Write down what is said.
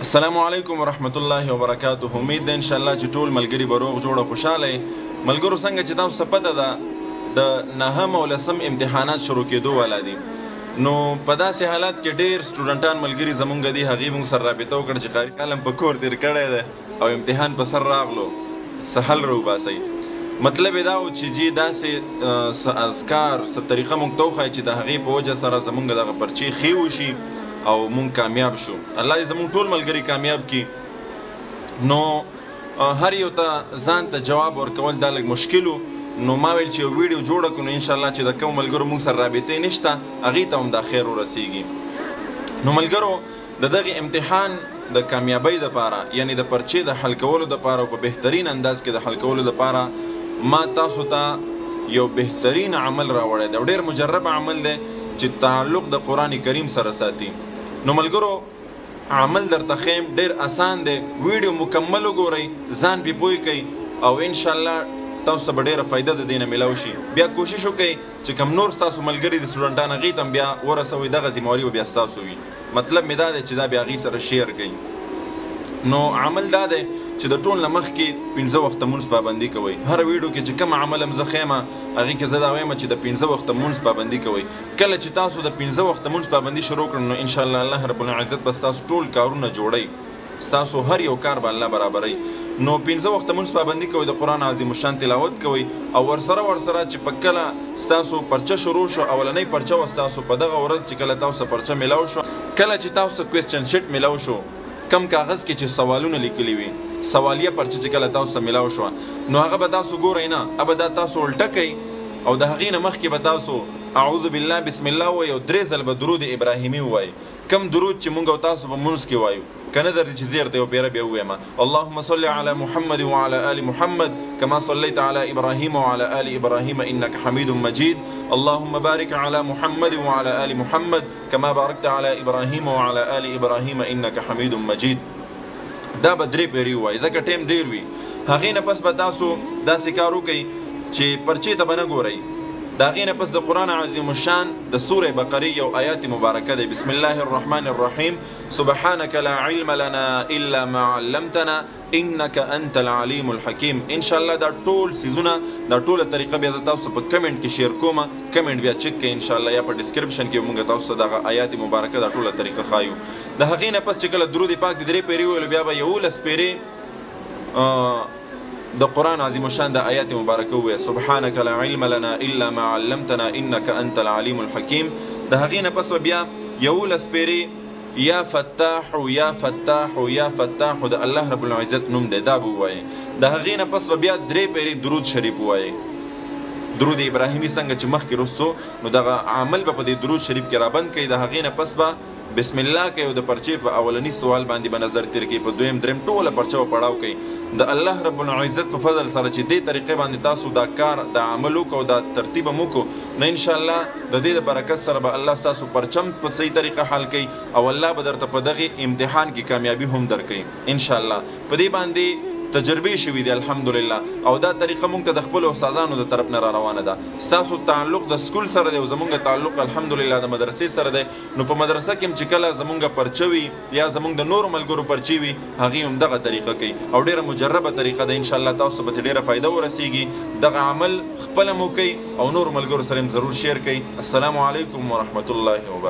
السلام علیکم ورحمت الله وبرکاته. امید ده انشاءالله چې ټول ملګري به روغ جوړ او خوشحاله ملګرو. څنګه چې تاسو ته پته ده د نهم او لسم امتحانات شروع کېدو والا دي، نو په داسې حالات کې ډېر سټوډنټان ملګري زمونږ دي، هغې موږ سره رابطه وکړه چې قاري کالم په کور تېر کړی دی او امتحان په سر راغلو، څه حل راوباسئ. مطلب یې دا و چې جی داسې څه اذکار څه طریقه موږ ته وښایي چې د هغې په وجه سره زمونږ دغه پرچې ښې وشي او مونږ کامیاب شو. الله دې زمونږ ټول ملګري کامیاب کړي. نو هر یو ته ځان ته جواب ورکول دا لږ مشکل و، نو ما ویل چې یو ویډیو جوړه کړو، نو انشاءالله چې د کوم ملګرو مونږ سره رابطې نشته هغې ته هم دا خیر ورسیږي. نو ملګرو د دغې امتحان د کامیابۍ دپاره، یعنې د پرچې د حل کولو دپاره او په بهترین انداز کې د حل کولو دپاره ما تاسو ته یو بهترین عمل راوړی دی او ډېر مجرب عمل دی چې تعلق د قرآن کریم سره ساتي. نو ملګرو عمل درته ښیم، ډېر آسان دی، ویډیو مکمل وګورئ، ځان پې پوه کوئ او انشاءالله تاسو ته به ډېره فایده د دې نه میلاو شي. بیا کوشش وکئ چې کوم نور ستاسو ملګري د سټوډنټان هغې ته هم بیا ورسوئ، دغه ذمواري به بیا ستاسو وي. مطلب مې دا دی چې دا بیا هغې سره شیر کړئ. نو عمل دا دی چې د ټول نه مخکې 15 وخته مونځ پابندي کوئ. هر ویډیو کې چې کوم عمل هم زه ښیم هغې کې زه دا وایم چې د 15 وخته مونځ پابندي کوئ. کله چې تاسو د 15 وخته مونځ پابندي شروع کړئ نو انشاءالله الله رب العزت به ستاسو ټول کارونه جوړوي، ستاسو هر یو کار به الله برابروي. نو 15 وخته مونځ پابندي کوئ، د قرآن عظیم الشان تلاوت کوئ او ورسره چې په کله ستاسو پرچه شروع شو، اولنۍ پرچه وه ستاسو په دغه ورځ چې کله تاسو پرچه میلاو شو، کله چې تاسو کوېسچن شیټ میلاو شو، کم کاغذ کې چې سوالونه لیکلي وي، سوالیه پرچه چې کله تاسو ته میلاو شوه، نو هغه به تاسو ګورئ نه، هغه به دا تاسو الټه کوئ او د هغې نه مخکې به تاسو اعوذ بالله بسم الله ووایئ او 3 ځله به درود ابراهیمي ووایئ، کم درود چې مونږ او تاسو په مونځ کې وایو، که نه درځي چې زه درته یو پیره بیا ووایم. اللهم صل على محمد وعلى آل محمد كما صليت على إبراهيم وعلى آل إبراهيم إنك حميد مجيد. اللهم بارك على محمد وعلى آل محمد كما باركت على إبراهيم وعلى آل إبراهيم إنك حميد مجيد. دا به 3 پیرې ووایي ځکه ټایم ډېر وي. هغې نه پس به تاسو داسې کار وکئ چې پرچې ته به نه ګورئ، د هغې نه پس د قرآن عظیم الشان د سورې بقرې یو آیات مبارکه دی، بسم الله الرحمن الرحیم سبحانك لا علم لنا الا ما علمتنا انك انت العلیم الحکیم. انشاءالله دا ټول څیزونه دا ټوله طریقه بیا زه تاسو په کمنټ کې شیر کومه، کمنټ بیا چک کړئ انشاءالله، یا په ډسکرپشن کې موږ تاسو ته دغه آیات مبارکه دا ټوله طریقه ښایو. د هغې نه پس چې کله درود پاک د 3 پیرې وویلو بیا به 11 پیرې د قرآن عظیم الشان د آیات مبارکه ووایه، سبحانك لا علم لنا الا ما علمتنا انك انت العلیم الحکیم. د هغې نه پس به بیا 11 پیرې یا فتاح یا فتاح یا فتاح د الله رب العزت نوم دی دا به ووایئ. د هغې نه پس به بیا 3 پیرې درود شریف ووایئ، درود ابراهیمي څنګه چې مخکې رسو نو دغه عمل به په دې درود شریف کې رابند کړئ. د هغې نه پس به بسم الله کوي او د پرچې په اولني سوال باندې به نظر تیر کړئ، په دویم دریم ټوله پرچه به پړاو کوئ. د الله رب العزت په فضل سره چې دې طریقې باندې تاسو دا کار دا عمل وکړو دا ترتیب هم وکړو نو انشاءالله د دې د برکت سره به الله ستاسو پرچم په صحیح طریقه حل کوي او الله به درته په دغې امتحان کې کامیابي هم درکوي انشاءالله. په دې باندې تجربې شوي دي الحمدلله او دا طریقه موږ ته د خپلو استادانو د طرف نه را روانه ده. ستاسو تعلق د سکول سره دی او زموږ تعلق الحمدلله د مدرسې سره دی. نو په مدرسه کې هم چې کله زموږ پرچه وي یا زموږ د نورو ملګرو پرچې وي هغې هم دغه طریقه کوي او ډېره مجربه طریقه ده. انشاءالله تاسو به ډېره فایده ورسیږي. دغه عمل خپله مو کوئ او نورو ملګرو سره هم ضرور شیر کوئ. السلام علیکم ورحمت الله وبرکاته.